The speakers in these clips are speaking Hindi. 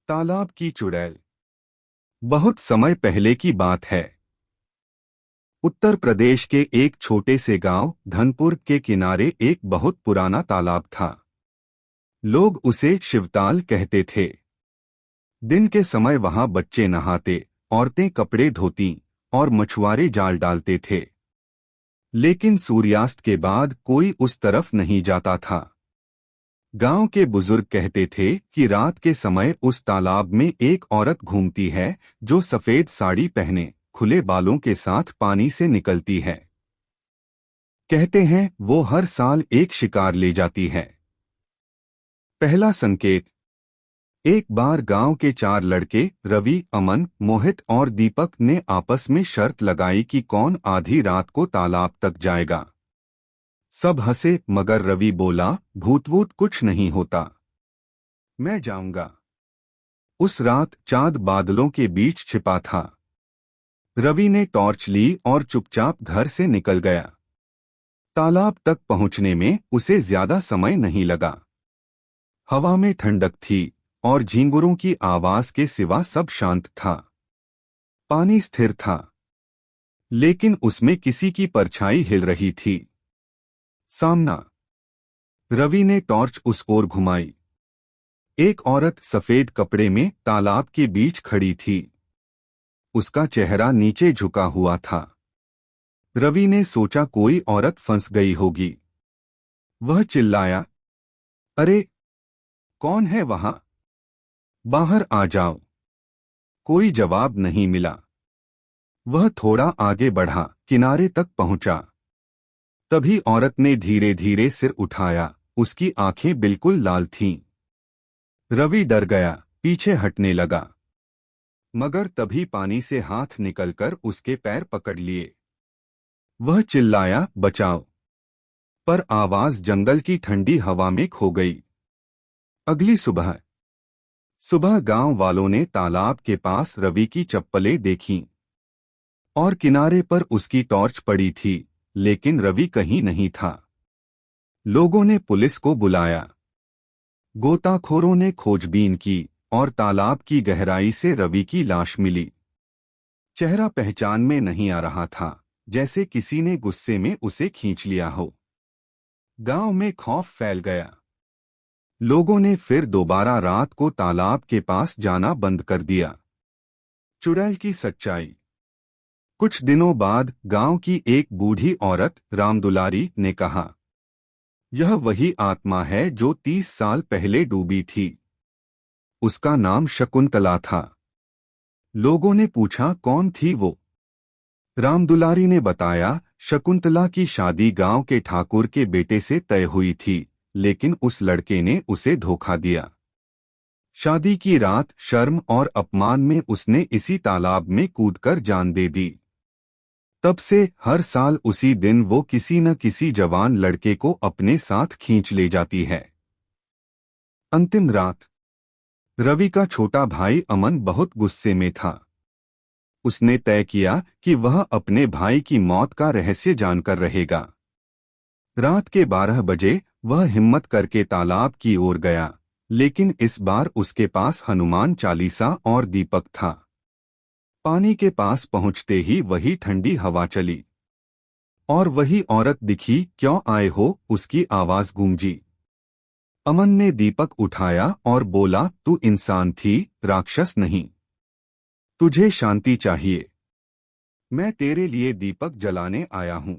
तालाब की चुड़ैल। बहुत समय पहले की बात है। उत्तर प्रदेश के एक छोटे से गांव धनपुर के किनारे एक बहुत पुराना तालाब था। लोग उसे शिवताल कहते थे। दिन के समय वहां बच्चे नहाते, औरतें कपड़े धोती और मछुआरे जाल डालते थे। लेकिन सूर्यास्त के बाद कोई उस तरफ नहीं जाता था। गांव के बुजुर्ग कहते थे कि रात के समय उस तालाब में एक औरत घूमती है, जो सफेद साड़ी पहने खुले बालों के साथ पानी से निकलती है। कहते हैं वो हर साल एक शिकार ले जाती है। पहला संकेत। एक बार गांव के 4 लड़के रवि, अमन, मोहित और दीपक ने आपस में शर्त लगाई कि कौन आधी रात को तालाब तक जाएगा। सब हंसे, मगर रवि बोला, भूत वूत कुछ नहीं होता, मैं जाऊंगा। उस रात चांद बादलों के बीच छिपा था। रवि ने टॉर्च ली और चुपचाप घर से निकल गया। तालाब तक पहुंचने में उसे ज्यादा समय नहीं लगा। हवा में ठंडक थी और झींगुरों की आवाज के सिवा सब शांत था। पानी स्थिर था, लेकिन उसमें किसी की परछाई हिल रही थी। सामना। रवि ने टॉर्च उस ओर घुमाई। एक औरत सफेद कपड़े में तालाब के बीच खड़ी थी। उसका चेहरा नीचे झुका हुआ था। रवि ने सोचा कोई औरत फंस गई होगी। वह चिल्लाया, अरे, कौन है वहां? बाहर आ जाओ। कोई जवाब नहीं मिला। वह थोड़ा आगे बढ़ा, किनारे तक पहुंचा। तभी औरत ने धीरे धीरे सिर उठाया। उसकी आंखें बिल्कुल लाल थीं। रवि डर गया, पीछे हटने लगा। मगर तभी पानी से हाथ निकलकर उसके पैर पकड़ लिए। वह चिल्लाया, बचाओ, पर आवाज जंगल की ठंडी हवा में खो गई। अगली सुबह सुबह गांव वालों ने तालाब के पास रवि की चप्पलें देखीं और किनारे पर उसकी टॉर्च पड़ी थी, लेकिन रवि कहीं नहीं था। लोगों ने पुलिस को बुलाया। गोताखोरों ने खोजबीन की और तालाब की गहराई से रवि की लाश मिली। चेहरा पहचान में नहीं आ रहा था, जैसे किसी ने गुस्से में उसे खींच लिया हो। गांव में खौफ फैल गया। लोगों ने फिर दोबारा रात को तालाब के पास जाना बंद कर दिया। चुड़ैल की सच्चाई। कुछ दिनों बाद गांव की एक बूढ़ी औरत रामदुलारी ने कहा, यह वही आत्मा है जो 30 साल पहले डूबी थी। उसका नाम शकुंतला था। लोगों ने पूछा, कौन थी वो? रामदुलारी ने बताया, शकुंतला की शादी गांव के ठाकुर के बेटे से तय हुई थी, लेकिन उस लड़के ने उसे धोखा दिया। शादी की रात शर्म और अपमान में उसने इसी तालाब में कूदकर जान दे दी। तब से हर साल उसी दिन वो किसी न किसी जवान लड़के को अपने साथ खींच ले जाती है। अंतिम रात। रवि का छोटा भाई अमन बहुत गुस्से में था। उसने तय किया कि वह अपने भाई की मौत का रहस्य जानकर रहेगा। रात के 12 बजे वह हिम्मत करके तालाब की ओर गया, लेकिन इस बार उसके पास हनुमान चालीसा और दीपक था। पानी के पास पहुंचते ही वही ठंडी हवा चली और वही औरत दिखी। क्यों आए हो? उसकी आवाज गूंजी। अमन ने दीपक उठाया और बोला, तू इंसान थी, राक्षस नहीं। तुझे शांति चाहिए। मैं तेरे लिए दीपक जलाने आया हूं।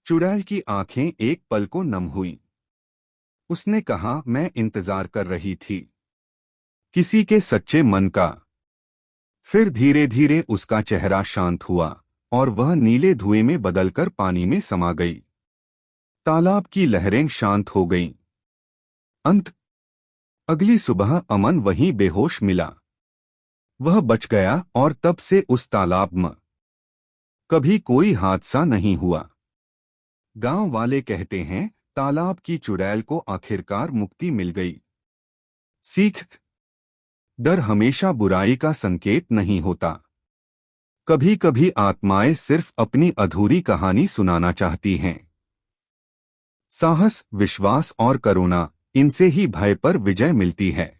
चुड़ैल की आंखें एक पल को नम हुईं। उसने कहा, मैं इंतजार कर रही थी, किसी के सच्चे मन का। फिर धीरे धीरे उसका चेहरा शांत हुआ और वह नीले धुएं में बदलकर पानी में समा गई। तालाब की लहरें शांत हो गईं। अंत। अगली सुबह अमन वहीं बेहोश मिला। वह बच गया और तब से उस तालाब में कभी कोई हादसा नहीं हुआ। गांव वाले कहते हैं, तालाब की चुड़ैल को आखिरकार मुक्ति मिल गई। सीख। डर हमेशा बुराई का संकेत नहीं होता। कभी कभी आत्माएं सिर्फ अपनी अधूरी कहानी सुनाना चाहती हैं। साहस, विश्वास और करुणा, इनसे ही भय पर विजय मिलती है।